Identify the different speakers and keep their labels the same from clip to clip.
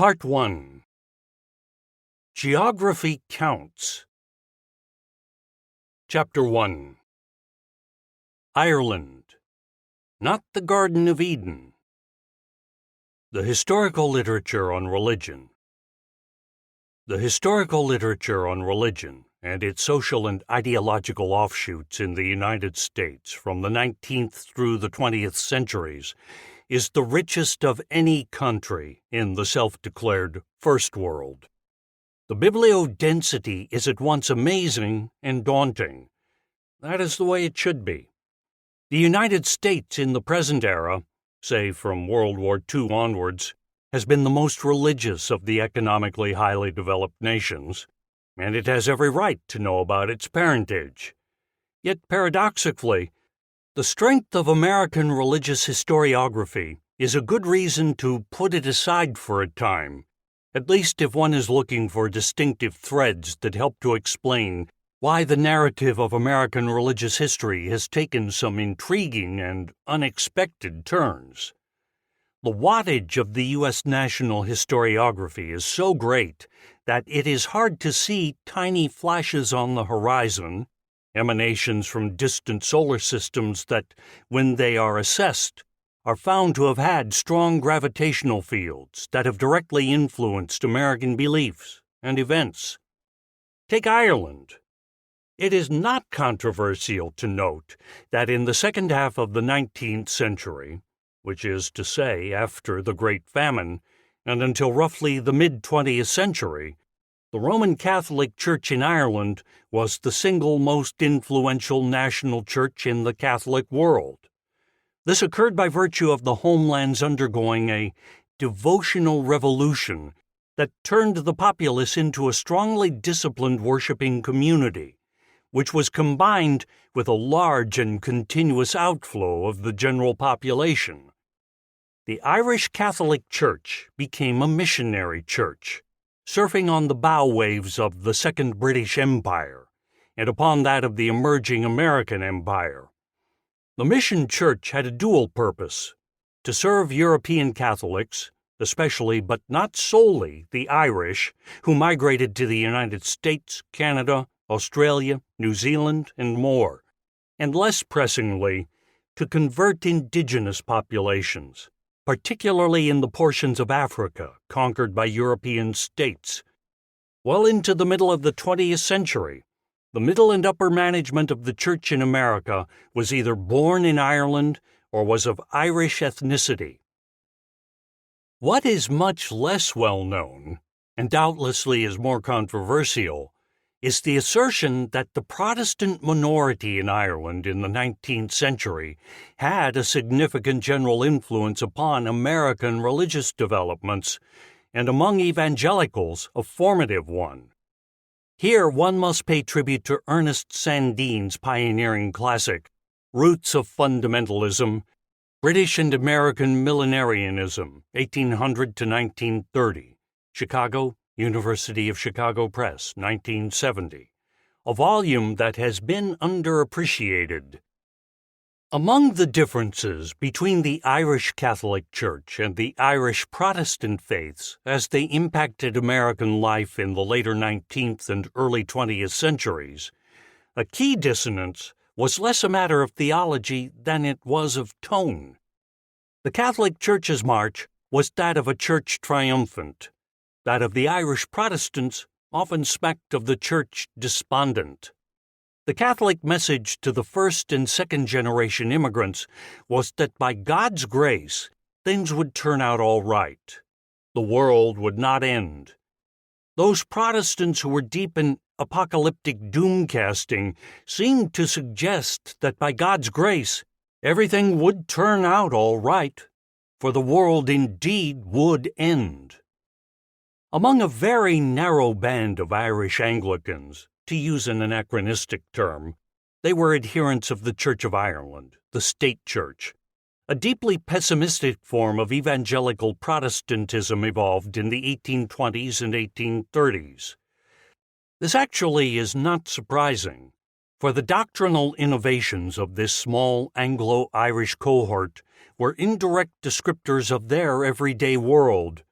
Speaker 1: Part 1. Geography Counts. Chapter 1. Ireland, not the Garden of Eden. The historical literature on religion. The historical literature on religion and its social and ideological offshoots in the United States from the 19th through the 20th centuries is the richest of any country in the self-declared First World. The bibliodensity is at once amazing and daunting. That is the way it should be. The United States in the present era, say from World War II onwards, has been the most religious of the economically highly developed nations, and it has every right to know about its parentage. Yet paradoxically, the strength of American religious historiography is a good reason to put it aside for a time, at least if one is looking for distinctive threads that help to explain why the narrative of American religious history has taken some intriguing and unexpected turns. The wattage of the U.S. national historiography is so great that it is hard to see tiny flashes on the horizon, emanations from distant solar systems that, when they are assessed, are found to have had strong gravitational fields that have directly influenced American beliefs and events. Take Ireland. It is not controversial to note that in the second half of the 19th century, which is to say after the Great Famine, and until roughly the mid-20th century, the Roman Catholic Church in Ireland was the single most influential national church in the Catholic world. This occurred by virtue of the homeland's undergoing a devotional revolution that turned the populace into a strongly disciplined worshiping community, which was combined with a large and continuous outflow of the general population. The Irish Catholic Church became a missionary church, surfing on the bow waves of the Second British Empire, and upon that of the emerging American Empire. The mission church had a dual purpose: to serve European Catholics, especially but not solely the Irish, who migrated to the United States, Canada, Australia, New Zealand, and more, and less pressingly, to convert indigenous populations, particularly in the portions of Africa conquered by European states. Well into the middle of the 20th century, the middle and upper management of the Church in America was either born in Ireland or was of Irish ethnicity. What is much less well known, and doubtlessly is more controversial, is the assertion that the Protestant minority in Ireland in the 19th century had a significant general influence upon American religious developments, and among evangelicals a formative one. Here one must pay tribute to Ernest Sandine's pioneering classic, Roots of Fundamentalism, British and American Millenarianism, 1800 to 1930, Chicago, University of Chicago Press, 1970, a volume that has been underappreciated. Among the differences between the Irish Catholic Church and the Irish Protestant faiths as they impacted American life in the later 19th and early 20th centuries, a key dissonance was less a matter of theology than it was of tone. The Catholic Church's march was that of a church triumphant. That of the Irish Protestants often smacked of the church despondent. The Catholic message to the first and second generation immigrants was that by God's grace, things would turn out all right. The world would not end. Those Protestants who were deep in apocalyptic doom-casting seemed to suggest that by God's grace, everything would turn out all right, for the world indeed would end. Among a very narrow band of Irish Anglicans, to use an anachronistic term, they were adherents of the Church of Ireland, the state church. A deeply pessimistic form of evangelical Protestantism evolved in the 1820s and 1830s. This actually is not surprising, for the doctrinal innovations of this small Anglo-Irish cohort were indirect descriptors of their everyday world,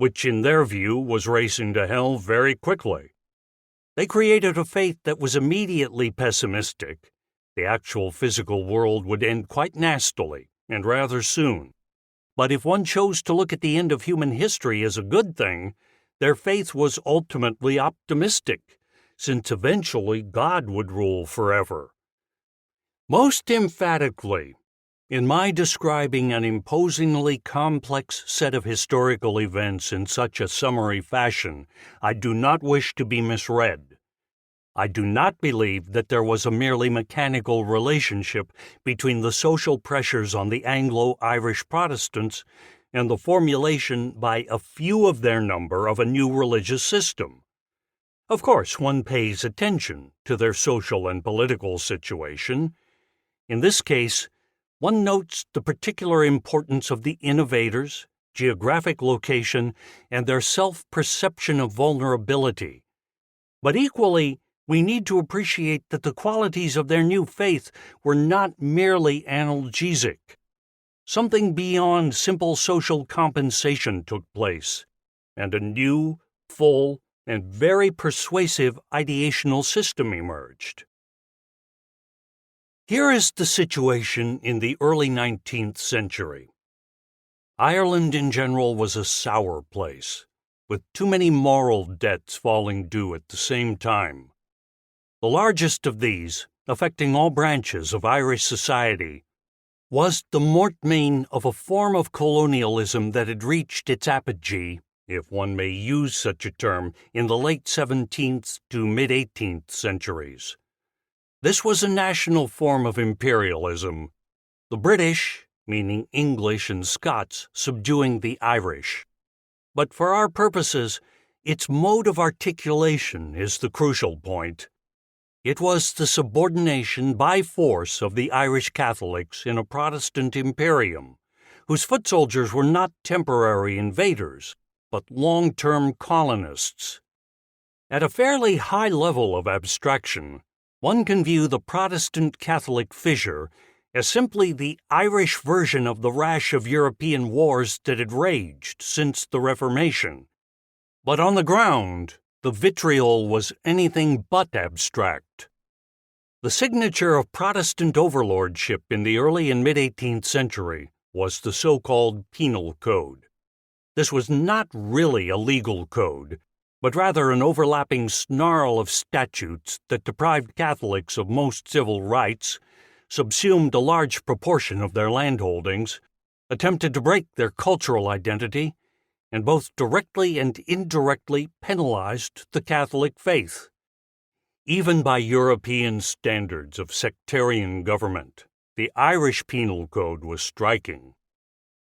Speaker 1: which in their view was racing to hell very quickly. They created a faith that was immediately pessimistic. The actual physical world would end quite nastily, and rather soon. But if one chose to look at the end of human history as a good thing, their faith was ultimately optimistic, since eventually God would rule forever. Most emphatically, in my describing an imposingly complex set of historical events in such a summary fashion, I do not wish to be misread. I do not believe that there was a merely mechanical relationship between the social pressures on the Anglo-Irish Protestants and the formulation by a few of their number of a new religious system. Of course, one pays attention to their social and political situation. In this case, one notes the particular importance of the innovators, geographic location, and their self-perception of vulnerability. But equally, we need to appreciate that the qualities of their new faith were not merely analgesic. Something beyond simple social compensation took place, and a new, full, and very persuasive ideational system emerged. Here is the situation in the early 19th century. Ireland in general was a sour place, with too many moral debts falling due at the same time. The largest of these, affecting all branches of Irish society, was the mortmain of a form of colonialism that had reached its apogee, if one may use such a term, in the late 17th to mid-18th centuries. This was a national form of imperialism, the British, meaning English and Scots, subduing the Irish. But for our purposes, its mode of articulation is the crucial point. It was the subordination by force of the Irish Catholics in a Protestant imperium, whose foot soldiers were not temporary invaders, but long-term colonists. At a fairly high level of abstraction, one can view the Protestant Catholic fissure as simply the Irish version of the rash of European wars that had raged since the Reformation. But on the ground, the vitriol was anything but abstract. The signature of Protestant overlordship in the early and mid-18th century was the so-called Penal Code. This was not really a legal code, but rather an overlapping snarl of statutes that deprived Catholics of most civil rights, subsumed a large proportion of their landholdings, attempted to break their cultural identity, and both directly and indirectly penalized the Catholic faith. Even by European standards of sectarian government, the Irish Penal Code was striking.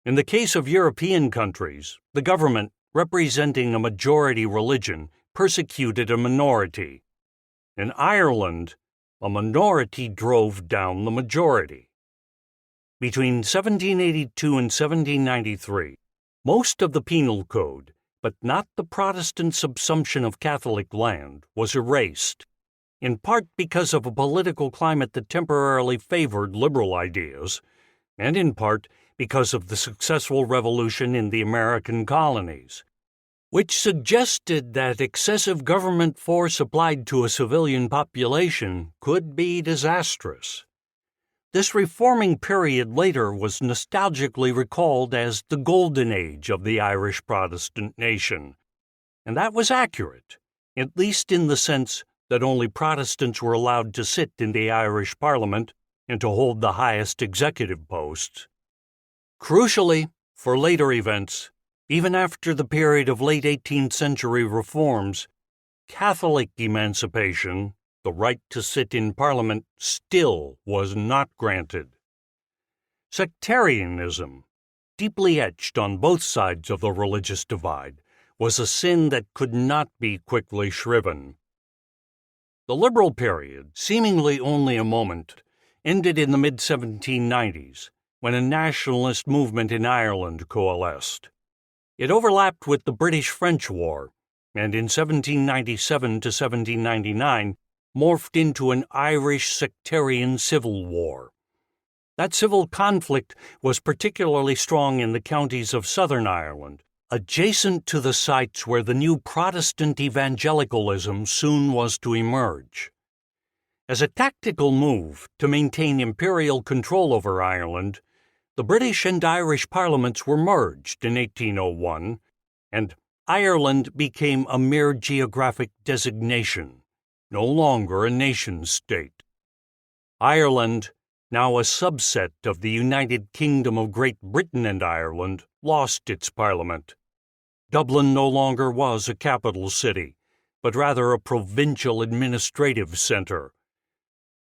Speaker 1: In the case of European countries, the government, representing a majority religion, persecuted a minority. In Ireland, a minority drove down the majority. Between 1782 and 1793, most of the Penal Code, but not the Protestant subsumption of Catholic land, was erased, in part because of a political climate that temporarily favored liberal ideas, and in part because of the successful revolution in the American colonies, which suggested that excessive government force applied to a civilian population could be disastrous. This reforming period later was nostalgically recalled as the Golden Age of the Irish Protestant nation, and that was accurate, at least in the sense that only Protestants were allowed to sit in the Irish Parliament and to hold the highest executive posts. Crucially, for later events, even after the period of late 18th century reforms, Catholic emancipation, the right to sit in Parliament, still was not granted. Sectarianism, deeply etched on both sides of the religious divide, was a sin that could not be quickly shriven. The liberal period, seemingly only a moment, ended in the mid-1790s, when a nationalist movement in Ireland coalesced. It overlapped with the British-French War, and in 1797 to 1799 morphed into an Irish sectarian civil war. That civil conflict was particularly strong in the counties of Southern Ireland, adjacent to the sites where the new Protestant evangelicalism soon was to emerge. As a tactical move to maintain imperial control over Ireland, the British and Irish parliaments were merged in 1801, and Ireland became a mere geographic designation, no longer a nation-state. Ireland, now a subset of the United Kingdom of Great Britain and Ireland, lost its parliament. Dublin no longer was a capital city, but rather a provincial administrative centre.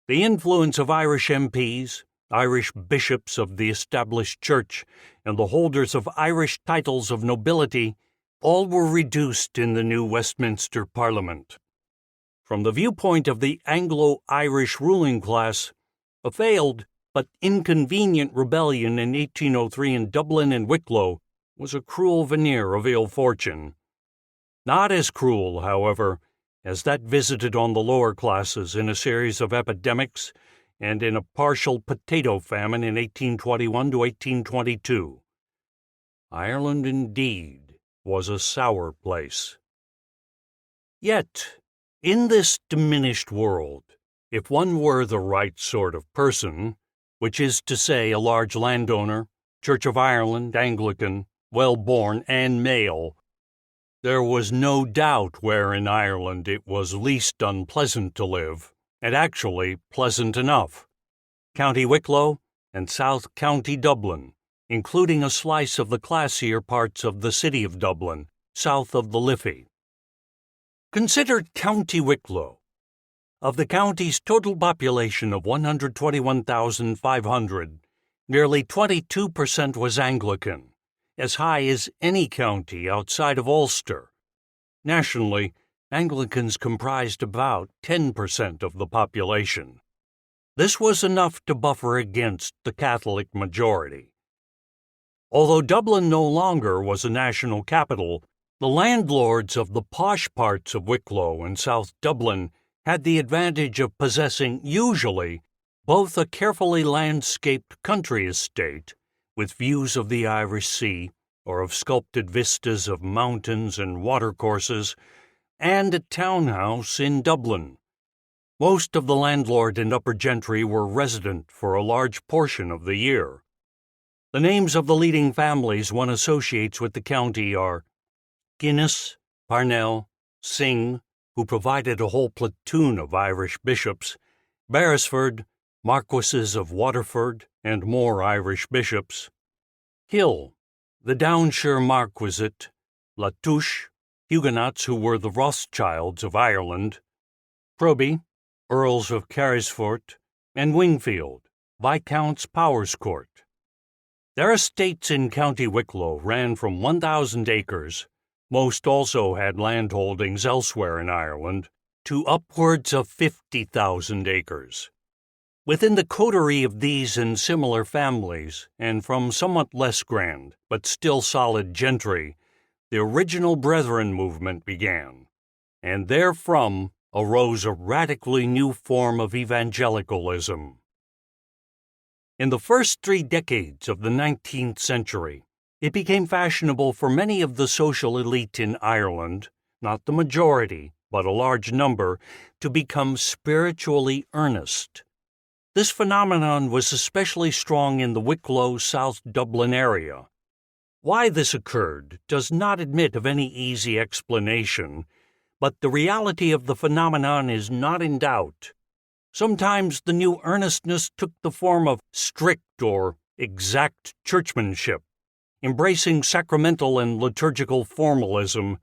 Speaker 1: The influence of Irish MPs, Irish bishops of the established church, and the holders of Irish titles of nobility all were reduced in the new Westminster Parliament. From the viewpoint of the Anglo-Irish ruling class, a failed but inconvenient rebellion in 1803 in Dublin and Wicklow was a cruel veneer of ill fortune. Not as cruel, however, as that visited on the lower classes in a series of epidemics and in a partial potato famine in 1821 to 1822. Ireland, indeed, was a sour place. Yet, in this diminished world, if one were the right sort of person, which is to say a large landowner, Church of Ireland, Anglican, well-born and male, there was no doubt where in Ireland it was least unpleasant to live, and actually pleasant enough. County Wicklow and South County Dublin, including a slice of the classier parts of the city of Dublin, south of the Liffey. Consider County Wicklow. Of the county's total population of 121,500, nearly 22% was Anglican, as high as any county outside of Ulster. Nationally, Anglicans comprised about 10% of the population. This was enough to buffer against the Catholic majority. Although Dublin no longer was a national capital, the landlords of the posh parts of Wicklow and South Dublin had the advantage of possessing, usually, both a carefully landscaped country estate, with views of the Irish Sea, or of sculpted vistas of mountains and watercourses, and a townhouse in Dublin. Most of the landlord and upper gentry were resident for a large portion of the year. The names of the leading families one associates with the county are Guinness, Parnell, Singh, who provided a whole platoon of Irish bishops, Beresford, Marquesses of Waterford, and more Irish bishops, Hill, the Downshire Marquisate, Latouche, Huguenots who were the Rothschilds of Ireland, Proby, Earls of Carysfort, and Wingfield, Viscounts Powerscourt. Their estates in County Wicklow ran from 1,000 acres, most also had landholdings elsewhere in Ireland, to upwards of 50,000 acres. Within the coterie of these and similar families, and from somewhat less grand, but still solid gentry, the original Brethren movement began, and therefrom arose a radically new form of evangelicalism. In the first 3 decades of the 19th century, it became fashionable for many of the social elite in Ireland, not the majority, but a large number, to become spiritually earnest. This phenomenon was especially strong in the Wicklow, South Dublin area. Why this occurred does not admit of any easy explanation, but the reality of the phenomenon is not in doubt. Sometimes the new earnestness took the form of strict or exact churchmanship, embracing sacramental and liturgical formalism,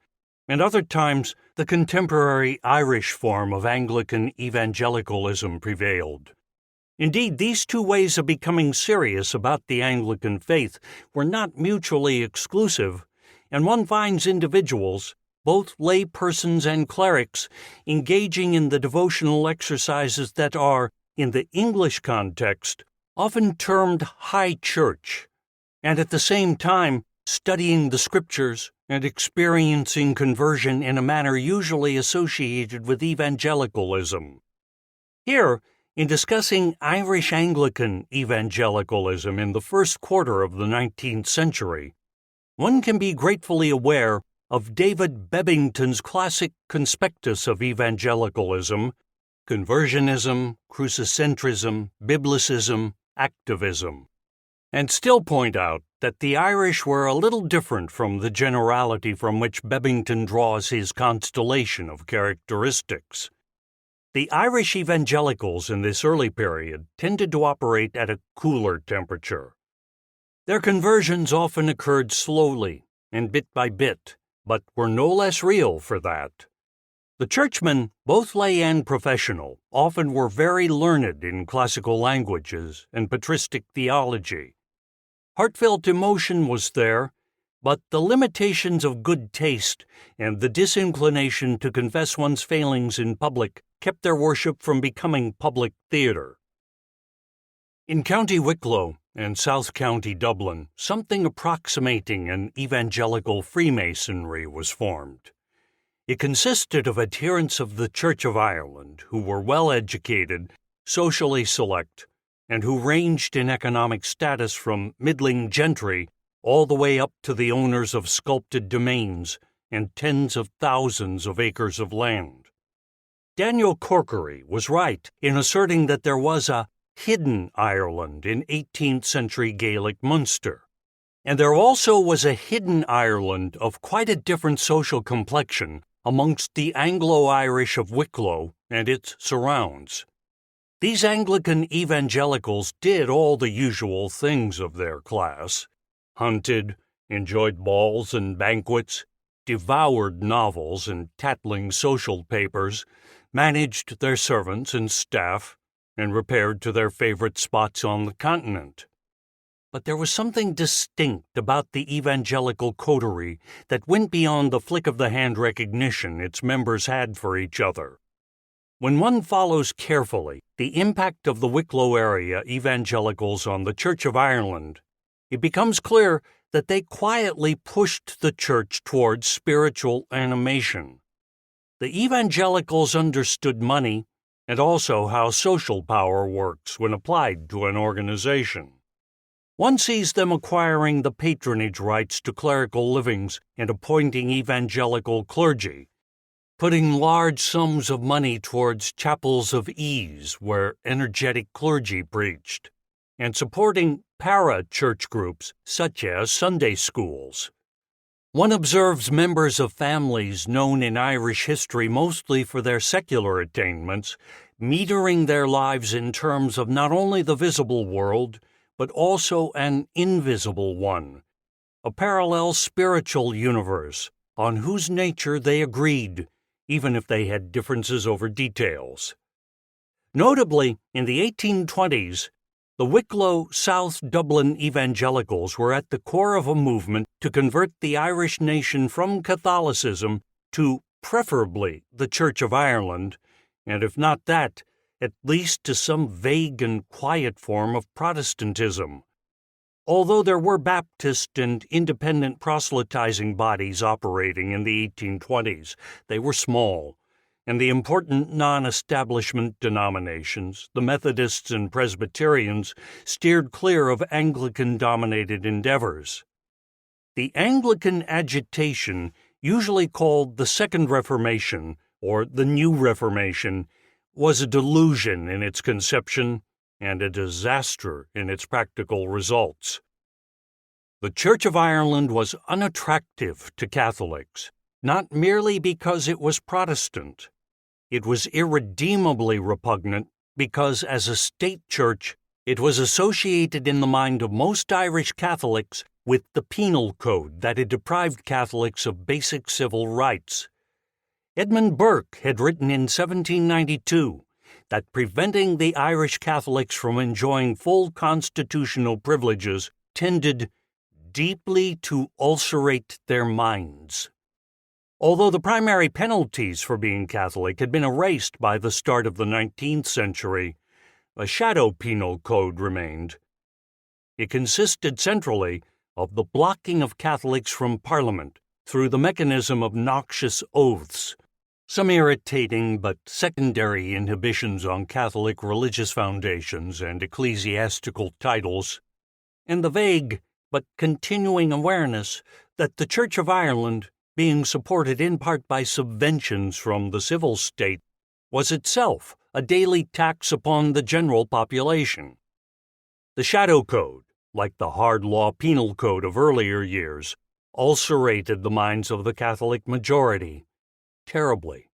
Speaker 1: and other times the contemporary Irish form of Anglican evangelicalism prevailed. Indeed, these two ways of becoming serious about the Anglican faith were not mutually exclusive, and one finds individuals, both lay persons and clerics, engaging in the devotional exercises that are, in the English context, often termed high church, and at the same time studying the Scriptures and experiencing conversion in a manner usually associated with evangelicalism. Here, in discussing Irish Anglican evangelicalism in the first quarter of the 19th century, one can be gratefully aware of David Bebbington's classic conspectus of evangelicalism, conversionism, crucicentrism, biblicism, activism, and still point out that the Irish were a little different from the generality from which Bebbington draws his constellation of characteristics. The Irish evangelicals in this early period tended to operate at a cooler temperature. Their conversions often occurred slowly and bit by bit, but were no less real for that. The churchmen, both lay and professional, often were very learned in classical languages and patristic theology. Heartfelt emotion was there, but the limitations of good taste and the disinclination to confess one's failings in public kept their worship from becoming public theater. In County Wicklow and South County Dublin, something approximating an evangelical Freemasonry was formed. It consisted of adherents of the Church of Ireland who were well-educated, socially select, and who ranged in economic status from middling gentry all the way up to the owners of sculpted domains and tens of thousands of acres of land. Daniel Corkery was right in asserting that there was a hidden Ireland in 18th century Gaelic Munster, and there also was a hidden Ireland of quite a different social complexion amongst the Anglo-Irish of Wicklow and its surrounds. These Anglican evangelicals did all the usual things of their class: hunted, enjoyed balls and banquets, devoured novels and tattling social papers, managed their servants and staff, and repaired to their favorite spots on the continent. But there was something distinct about the evangelical coterie that went beyond the flick of the hand recognition its members had for each other. When one follows carefully the impact of the Wicklow area evangelicals on the Church of Ireland, it becomes clear that they quietly pushed the church towards spiritual animation. The evangelicals understood money and also how social power works when applied to an organization. One sees them acquiring the patronage rights to clerical livings and appointing evangelical clergy, putting large sums of money towards chapels of ease where energetic clergy preached, and supporting para-church groups such as Sunday schools. One observes members of families known in Irish history mostly for their secular attainments, metering their lives in terms of not only the visible world, but also an invisible one, a parallel spiritual universe on whose nature they agreed, even if they had differences over details. Notably, in the 1820s, the Wicklow South Dublin evangelicals were at the core of a movement to convert the Irish nation from Catholicism to, preferably, the Church of Ireland, and if not that, at least to some vague and quiet form of Protestantism. Although there were Baptist and independent proselytizing bodies operating in the 1820s, they were small, and the important non-establishment denominations, the Methodists and Presbyterians, steered clear of Anglican-dominated endeavors. The Anglican agitation, usually called the Second Reformation or the New Reformation, was a delusion in its conception and a disaster in its practical results. The Church of Ireland was unattractive to Catholics, not merely because it was Protestant. It was irredeemably repugnant because, as a state church, it was associated in the mind of most Irish Catholics with the penal code that had deprived Catholics of basic civil rights. Edmund Burke had written in 1792 that preventing the Irish Catholics from enjoying full constitutional privileges tended deeply to ulcerate their minds. Although the primary penalties for being Catholic had been erased by the start of the 19th century, a shadow penal code remained. It consisted centrally of the blocking of Catholics from Parliament through the mechanism of noxious oaths, some irritating but secondary inhibitions on Catholic religious foundations and ecclesiastical titles, and the vague but continuing awareness that the Church of Ireland, being supported in part by subventions from the civil state, was itself a daily tax upon the general population. The shadow code, like the hard law penal code of earlier years, ulcerated the minds of the Catholic majority terribly.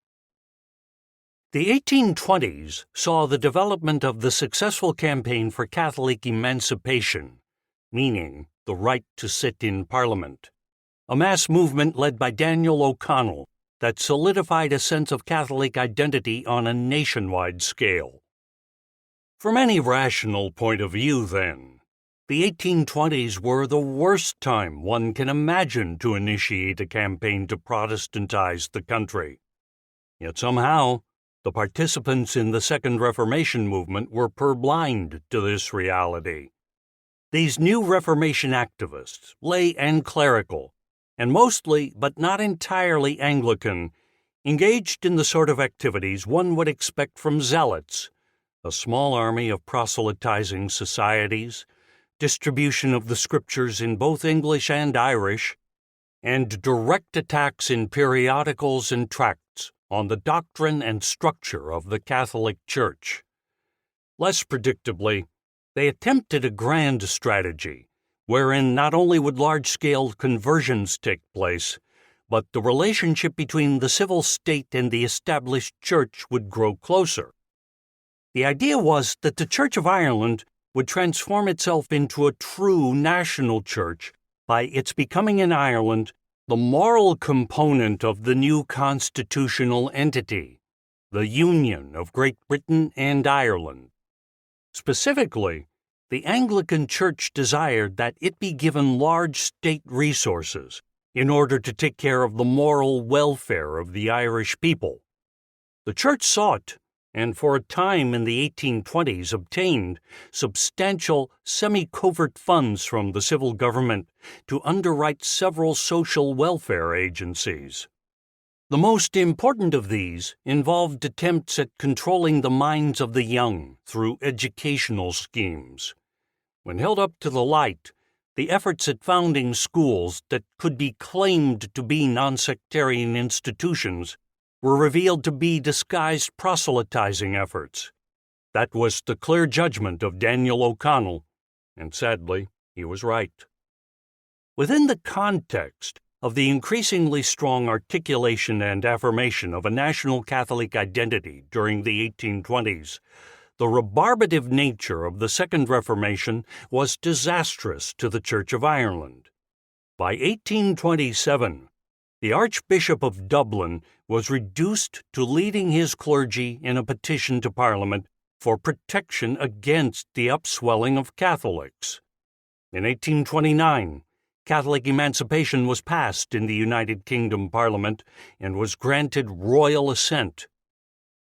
Speaker 1: The 1820s saw the development of the successful campaign for Catholic emancipation, meaning the right to sit in Parliament, a mass movement led by Daniel O'Connell that solidified a sense of Catholic identity on a nationwide scale. From any rational point of view, then, the 1820s were the worst time one can imagine to initiate a campaign to Protestantize the country. Yet somehow, the participants in the Second Reformation movement were purblind to this reality. These new Reformation activists, lay and clerical, and mostly but not entirely Anglican, engaged in the sort of activities one would expect from zealots, a small army of proselytizing societies, distribution of the scriptures in both English and Irish, and direct attacks in periodicals and tracts on the doctrine and structure of the Catholic Church. Less predictably, they attempted a grand strategy, wherein not only would large-scale conversions take place, but the relationship between the civil state and the established church would grow closer. The idea was that the Church of Ireland would transform itself into a true national church by its becoming in Ireland the moral component of the new constitutional entity, the Union of Great Britain and Ireland. Specifically, the Anglican Church desired that it be given large state resources in order to take care of the moral welfare of the Irish people. The Church sought, and for a time in the 1820s obtained, substantial semi-covert funds from the civil government to underwrite several social welfare agencies. The most important of these involved attempts at controlling the minds of the young through educational schemes. When held up to the light, the efforts at founding schools that could be claimed to be non-sectarian institutions were revealed to be disguised proselytizing efforts. That was the clear judgment of Daniel O'Connell, and sadly, he was right. Within the context of the increasingly strong articulation and affirmation of a national Catholic identity during the 1820s, the rebarbative nature of the Second Reformation was disastrous to the Church of Ireland. By 1827, the Archbishop of Dublin was reduced to leading his clergy in a petition to Parliament for protection against the upswelling of Catholics. In 1829, Catholic emancipation was passed in the United Kingdom Parliament and was granted royal assent.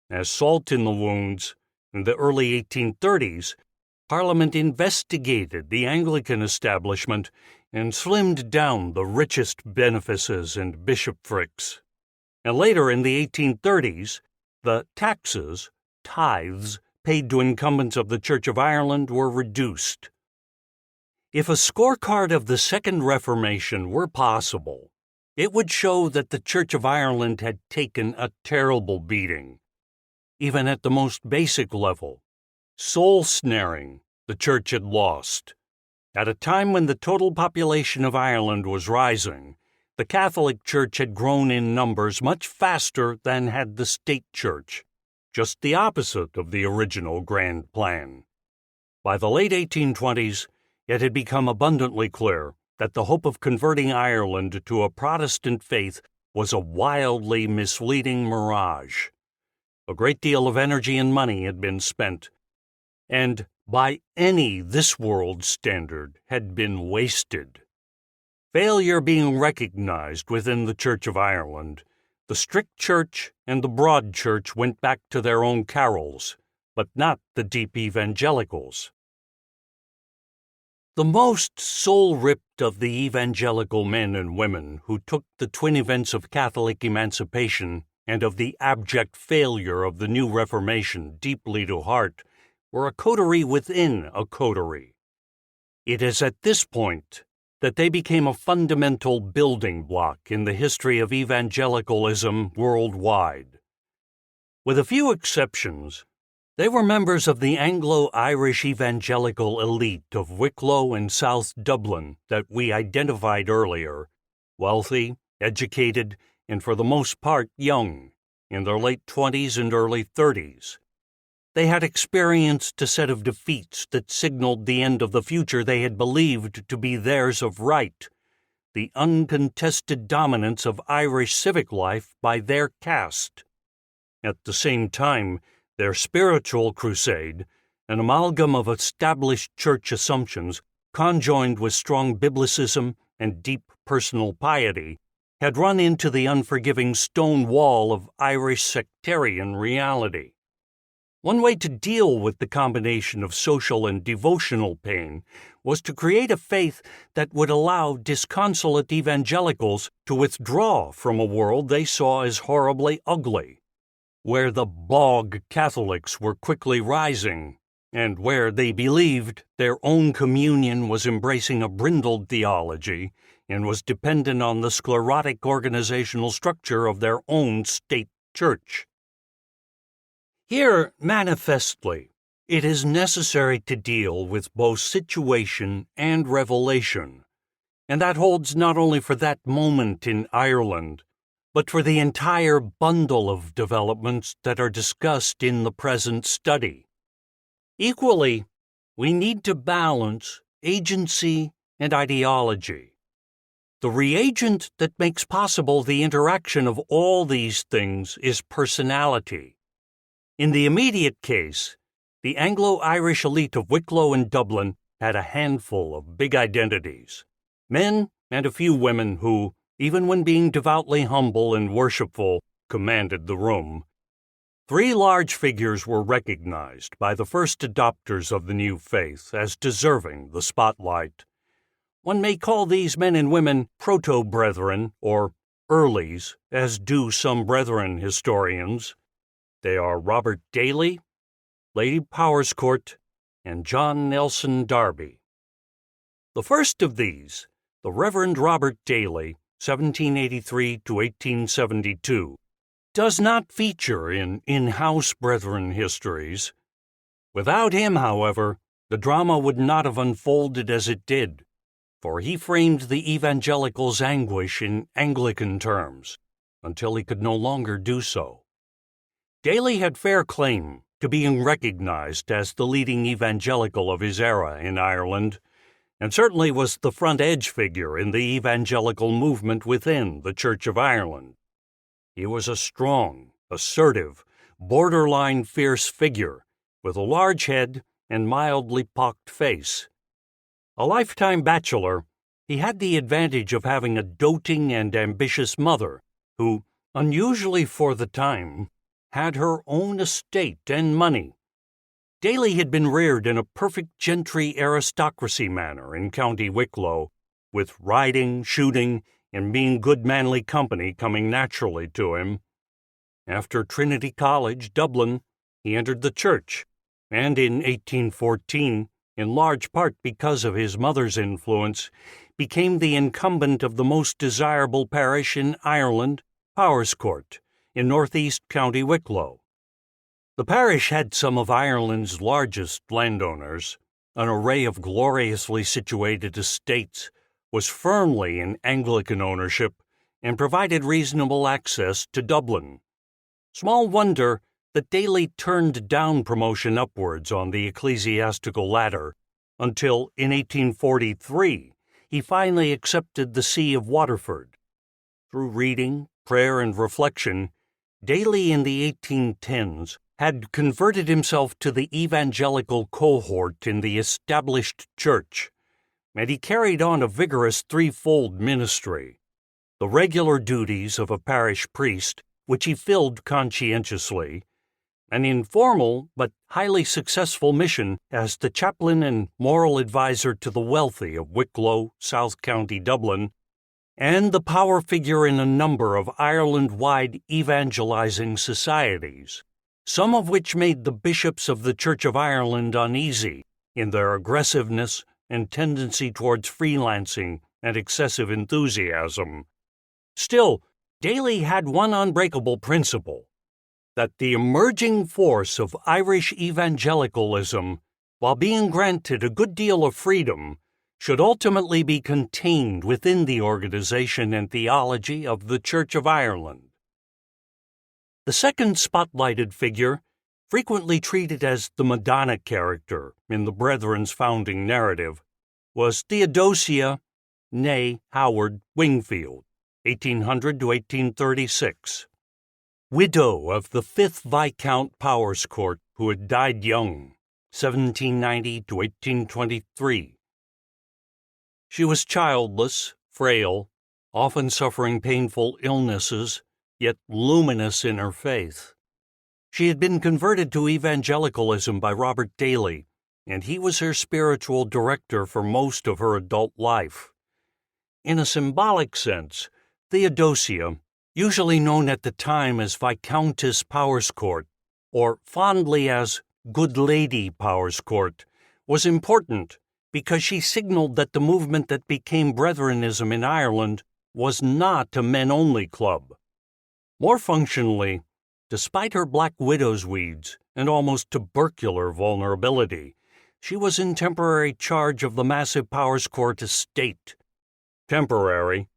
Speaker 1: As salt in the wounds, in the early 1830s, Parliament investigated the Anglican establishment and slimmed down the richest benefices and bishoprics. And later in the 1830s, the taxes, tithes, paid to incumbents of the Church of Ireland were reduced. If a scorecard of the Second Reformation were possible, it would show that the Church of Ireland had taken a terrible beating. Even at the most basic level, soul-snaring, the Church had lost. At a time when the total population of Ireland was rising, the Catholic Church had grown in numbers much faster than had the state church, just the opposite of the original grand plan. By the late 1820s, it had become abundantly clear that the hope of converting Ireland to a Protestant faith was a wildly misleading mirage. A great deal of energy and money had been spent, and by any this-world standard had been wasted. Failure being recognized within the Church of Ireland, the strict church and the broad church went back to their own carols, but not the deep evangelicals. The most soul-ripped of the evangelical men and women who took the twin events of Catholic emancipation and of the abject failure of the new Reformation deeply to heart were a coterie within a coterie. It is at this point that they became a fundamental building block in the history of evangelicalism worldwide. With a few exceptions, they were members of the Anglo-Irish evangelical elite of Wicklow and South Dublin that we identified earlier, wealthy, educated, and for the most part young, in their late 20s and early 30s. They had experienced a set of defeats that signaled the end of the future they had believed to be theirs of right, the uncontested dominance of Irish civic life by their caste. At the same time, their spiritual crusade, an amalgam of established church assumptions conjoined with strong biblicism and deep personal piety, had run into the unforgiving stone wall of Irish sectarian reality. One way to deal with the combination of social and devotional pain was to create a faith that would allow disconsolate evangelicals to withdraw from a world they saw as horribly ugly, where the bog Catholics were quickly rising, and where they believed their own communion was embracing a brindled theology and was dependent on the sclerotic organizational structure of their own state church. Here, manifestly, it is necessary to deal with both situation and revelation, and that holds not only for that moment in Ireland, but for the entire bundle of developments that are discussed in the present study. Equally, we need to balance agency and ideology. The reagent that makes possible the interaction of all these things is personality. In the immediate case, the Anglo-Irish elite of Wicklow and Dublin had a handful of big identities, men and a few women who, even when being devoutly humble and worshipful, commanded the room. 3 large figures were recognized by the first adopters of the new faith as deserving the spotlight. One may call these men and women proto-brethren, or earlies, as do some brethren historians. They are Robert Daly, Lady Powerscourt, and John Nelson Darby. The first of these, the Reverend Robert Daly, 1783 to 1872, does not feature in in-house brethren histories. Without him, however, the drama would not have unfolded as it did, for he framed the evangelicals' anguish in Anglican terms, until he could no longer do so. Daly had fair claim to being recognized as the leading evangelical of his era in Ireland, and certainly was the front-edge figure in the evangelical movement within the Church of Ireland. He was a strong, assertive, borderline fierce figure, with a large head and mildly pocked face. A lifetime bachelor, he had the advantage of having a doting and ambitious mother, who, unusually for the time, had her own estate and money. Daly had been reared in a perfect gentry aristocracy manner in County Wicklow, with riding, shooting, and being good manly company coming naturally to him. After Trinity College, Dublin, he entered the church, and in 1814, in large part because of his mother's influence, became the incumbent of the most desirable parish in Ireland, Powerscourt, in northeast County Wicklow. The parish had some of Ireland's largest landowners, an array of gloriously situated estates, was firmly in Anglican ownership, and provided reasonable access to Dublin. Small wonder that Daly turned down promotion upwards on the ecclesiastical ladder, until in 1843 he finally accepted the See of Waterford. Through reading, prayer, and reflection, Daly in the 1810s had converted himself to the evangelical cohort in the established church, and he carried on a vigorous threefold ministry: the regular duties of a parish priest, which he filled conscientiously; an informal but highly successful mission as the chaplain and moral advisor to the wealthy of Wicklow, South County, Dublin; and the power figure in a number of Ireland-wide evangelizing societies, some of which made the bishops of the Church of Ireland uneasy in their aggressiveness and tendency towards freelancing and excessive enthusiasm. Still, Daly had one unbreakable principle, that the emerging force of Irish evangelicalism, while being granted a good deal of freedom, should ultimately be contained within the organization and theology of the Church of Ireland. The second spotlighted figure, frequently treated as the Madonna character in the Brethren's founding narrative, was Theodosia, née Howard Wingfield, 1800 to 1836, widow of the 5th Viscount Powerscourt, who had died young, 1790 to 1823. She was childless, frail, often suffering painful illnesses, yet luminous in her faith. She had been converted to evangelicalism by Robert Daly, and he was her spiritual director for most of her adult life. In a symbolic sense, Theodosia, usually known at the time as Viscountess Powerscourt, or fondly as Good Lady Powerscourt, was important because she signaled that the movement that became Brethrenism in Ireland was not a men-only club. More functionally, despite her black widow's weeds and almost tubercular vulnerability, she was in temporary charge of the massive Powerscourt estate. Temporary,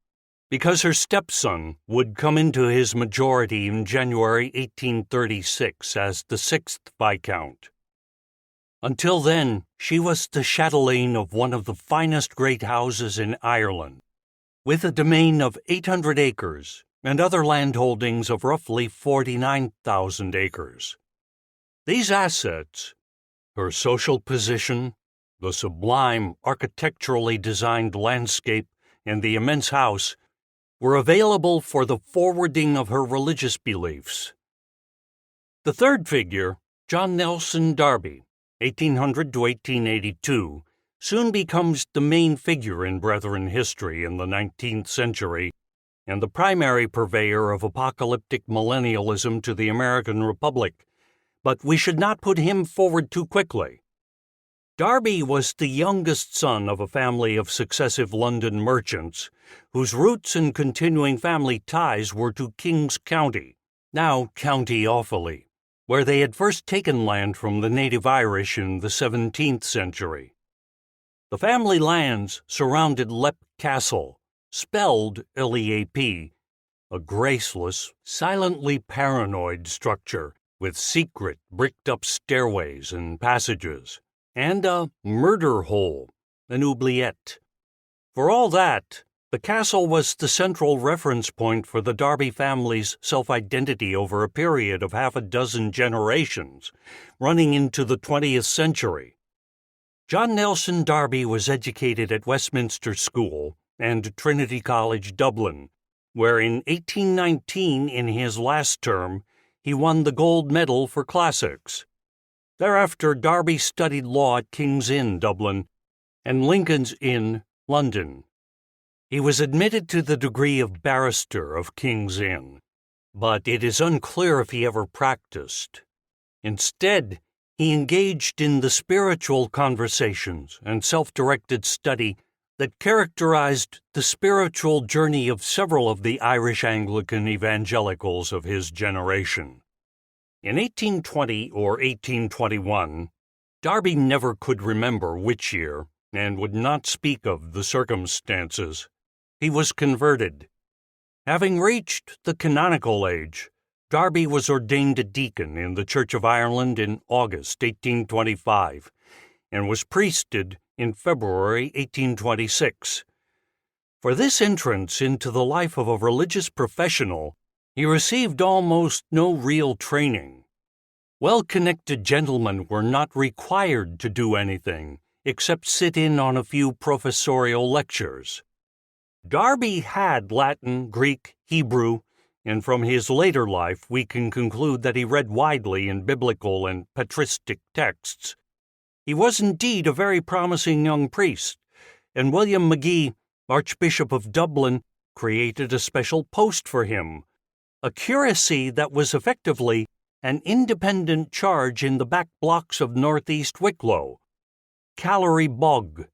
Speaker 1: because her stepson would come into his majority in January 1836 as the 6th Viscount. Until then, she was the chatelaine of one of the finest great houses in Ireland, with a domain of 800 acres and other landholdings of roughly 49,000 acres. These assets, her social position, the sublime architecturally designed landscape, and the immense house, were available for the forwarding of her religious beliefs. The third figure, John Nelson Darby, 1800 to 1882, soon becomes the main figure in Brethren history in the 19th century and the primary purveyor of apocalyptic millennialism to the American Republic, but we should not put him forward too quickly. Darby was the youngest son of a family of successive London merchants, whose roots and continuing family ties were to King's County, now County Offaly, where they had first taken land from the native Irish in the 17th century. The family lands surrounded Leap Castle, spelled Leap, a graceless, silently paranoid structure with secret bricked-up stairways and passages, and a murder hole, an oubliette. For all that, the castle was the central reference point for the Darby family's self-identity over a period of half a dozen generations, running into the 20th century. John Nelson Darby was educated at Westminster School and Trinity College, Dublin, where in 1819, in his last term, he won the gold medal for classics. Thereafter, Darby studied law at King's Inn, Dublin, and Lincoln's Inn, London. He was admitted to the degree of barrister of King's Inn, but it is unclear if he ever practiced. Instead, he engaged in the spiritual conversations and self-directed study that characterized the spiritual journey of several of the Irish Anglican evangelicals of his generation. In 1820 or 1821, Darby never could remember which year and would not speak of the circumstances. He was converted. Having reached the canonical age, Darby was ordained a deacon in the Church of Ireland in August 1825 and was priested in February 1826. For this entrance into the life of a religious professional, he received almost no real training. Well-connected gentlemen were not required to do anything except sit in on a few professorial lectures. Darby had Latin, Greek, Hebrew, and from his later life we can conclude that he read widely in biblical and patristic texts. He was indeed a very promising young priest, and William Magee, Archbishop of Dublin, created a special post for him, a curacy that was effectively an independent charge in the back blocks of northeast Wicklow, Callery Bog.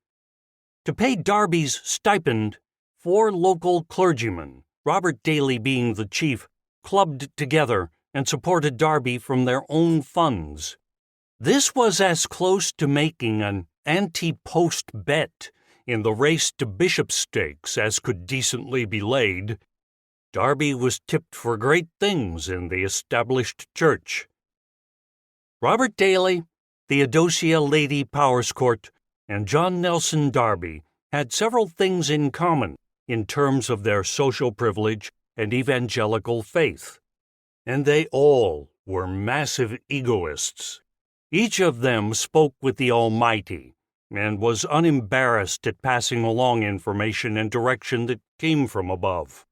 Speaker 1: To pay Darby's stipend, 4 local clergymen, Robert Daly being the chief, clubbed together and supported Darby from their own funds. This was as close to making an ante-post bet in the race to bishop stakes as could decently be laid. Darby was tipped for great things in the established church. Robert Daly, Theodosia Lady Powerscourt, and John Nelson Darby had several things in common in terms of their social privilege and evangelical faith, and they all were massive egoists. Each of them spoke with the Almighty and was unembarrassed at passing along information and direction that came from above.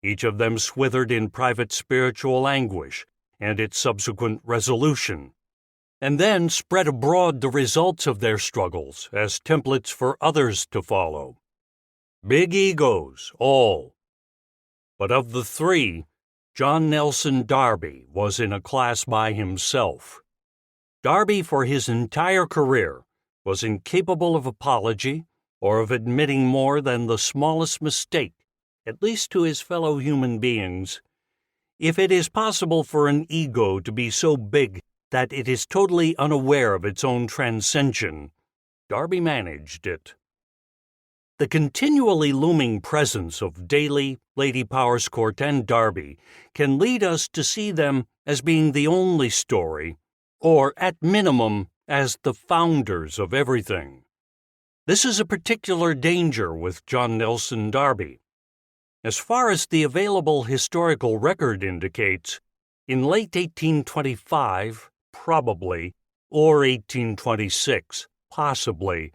Speaker 1: Each of them swithered in private spiritual anguish and its subsequent resolution, and then spread abroad the results of their struggles as templates for others to follow. Big egos, all. But of the 3, John Nelson Darby was in a class by himself. Darby, for his entire career, was incapable of apology or of admitting more than the smallest mistake, at least to his fellow human beings. If it is possible for an ego to be so big that it is totally unaware of its own transcension, Darby managed it. The continually looming presence of Daly, Lady Powerscourt, and Darby can lead us to see them as being the only story, or at minimum, as the founders of everything. This is a particular danger with John Nelson Darby. As far as the available historical record indicates, in late 1825, probably, or 1826, possibly,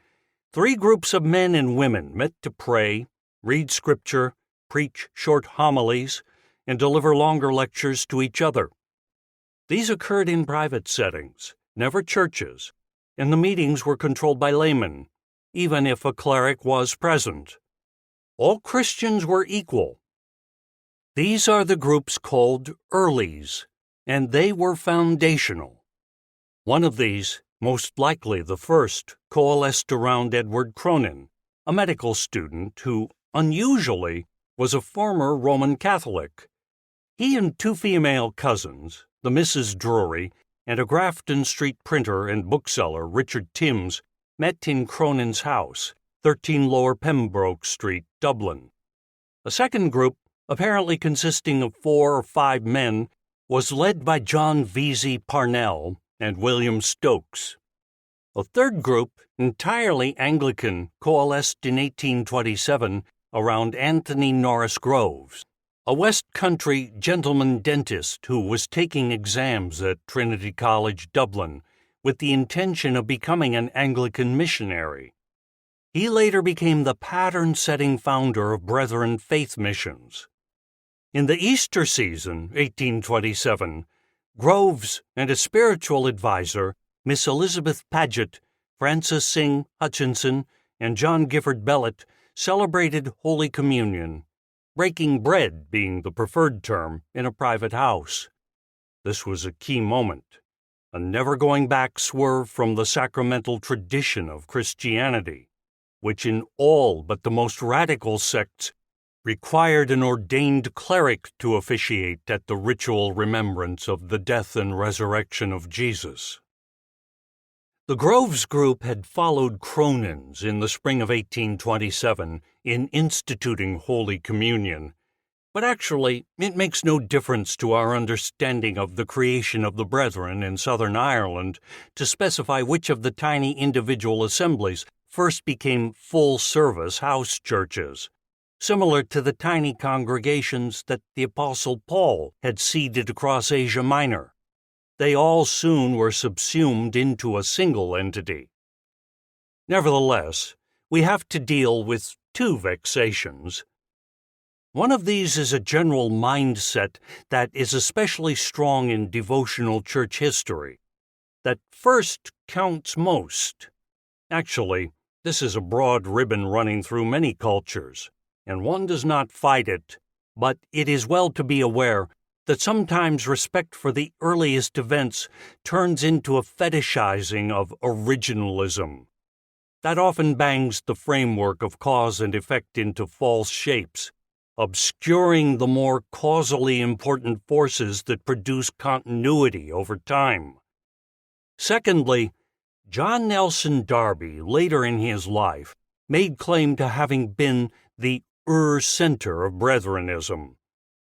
Speaker 1: 3 groups of men and women met to pray, read scripture, preach short homilies, and deliver longer lectures to each other. These occurred in private settings, never churches, and the meetings were controlled by laymen, even if a cleric was present. All Christians were equal. These are the groups called earlies, and they were foundational. One of these, most likely the first, coalesced around Edward Cronin, a medical student who, unusually, was a former Roman Catholic. He and 2 female cousins, the Mrs. Drury, and a Grafton Street printer and bookseller, Richard Timms, met in Cronin's house, 13 Lower Pembroke Street, Dublin. A second group, apparently consisting of 4 or 5 men, was led by John Vesey Parnell and William Stokes. A third group, entirely Anglican, coalesced in 1827 around Anthony Norris Groves, a West Country gentleman dentist who was taking exams at Trinity College, Dublin, with the intention of becoming an Anglican missionary. He later became the pattern-setting founder of Brethren Faith Missions. In the Easter season, 1827, Groves and a spiritual advisor, Miss Elizabeth Paget, Francis Singh Hutchinson, and John Gifford Bellet, celebrated Holy Communion, breaking bread being the preferred term, in a private house. This was a key moment, a never-going-back swerve from the sacramental tradition of Christianity, which in all but the most radical sects required an ordained cleric to officiate at the ritual remembrance of the death and resurrection of Jesus. The Groves group had followed Cronin's in the spring of 1827 in instituting Holy Communion, but actually it makes no difference to our understanding of the creation of the Brethren in Southern Ireland to specify which of the tiny individual assemblies first became full-service house churches, similar to the tiny congregations that the Apostle Paul had seeded across Asia Minor. They all soon were subsumed into a single entity. Nevertheless, we have to deal with 2 vexations. One of these is a general mindset that is especially strong in devotional church history, that first counts most. Actually, this is a broad ribbon running through many cultures, and one does not fight it, but it is well to be aware that sometimes respect for the earliest events turns into a fetishizing of originalism. that often bangs the framework of cause and effect into false shapes, obscuring the more causally important forces that produce continuity over time. Secondly, John Nelson Darby, later in his life, made claim to having been the center of Brethrenism.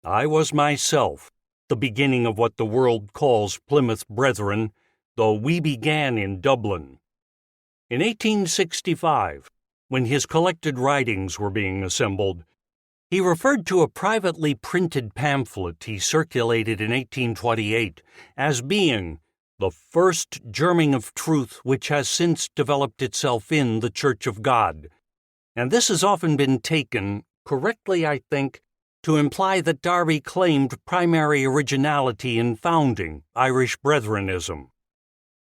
Speaker 1: I was myself the beginning of what the world calls Plymouth Brethren, though we began in Dublin. In 1865, when his collected writings were being assembled, he referred to a privately printed pamphlet he circulated in 1828 as being the first germing of truth which has since developed itself in the Church of God, and this has often been taken, correctly I think, to imply that Darby claimed primary originality in founding Irish Brethrenism.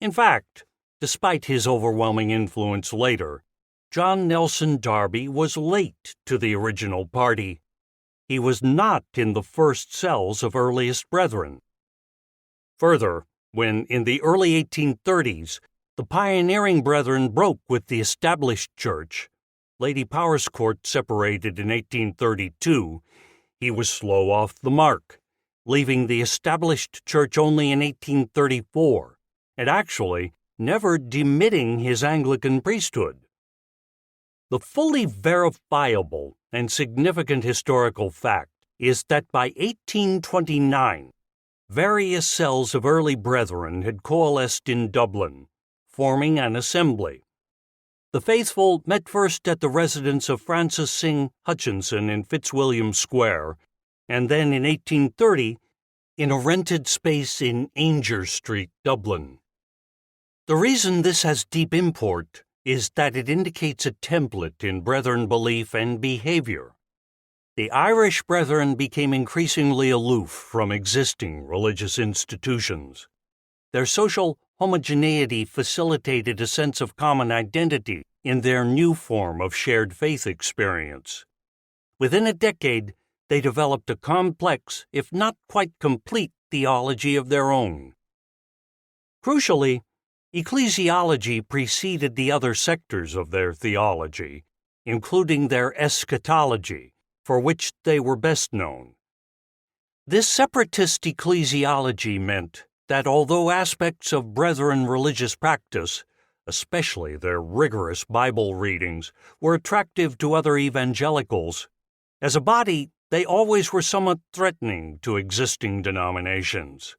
Speaker 1: In fact, despite his overwhelming influence later, John Nelson Darby was late to the original party. He was not in the first cells of earliest Brethren. Further, when in the early 1830s the pioneering Brethren broke with the established church, Lady Powerscourt separated in 1832, he was slow off the mark, leaving the established church only in 1834, and actually never demitting his Anglican priesthood. The fully verifiable and significant historical fact is that by 1829, various cells of early Brethren had coalesced in Dublin, forming an assembly. The faithful met first at the residence of Francis Sing Hutchinson in Fitzwilliam Square, and then in 1830 in a rented space in Ainger Street, Dublin. The reason this has deep import is that it indicates a template in Brethren belief and behavior. The Irish Brethren became increasingly aloof from existing religious institutions. Their social homogeneity facilitated a sense of common identity in their new form of shared faith experience. Within a decade, they developed a complex, if not quite complete, theology of their own. Crucially, ecclesiology preceded the other sectors of their theology, including their eschatology, for which they were best known. This separatist ecclesiology meant that although aspects of Brethren religious practice, especially their rigorous Bible readings, were attractive to other evangelicals, as a body they always were somewhat threatening to existing denominations.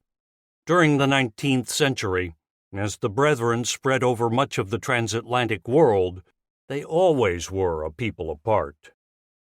Speaker 1: During the 19th century, as the Brethren spread over much of the transatlantic world, they always were a people apart.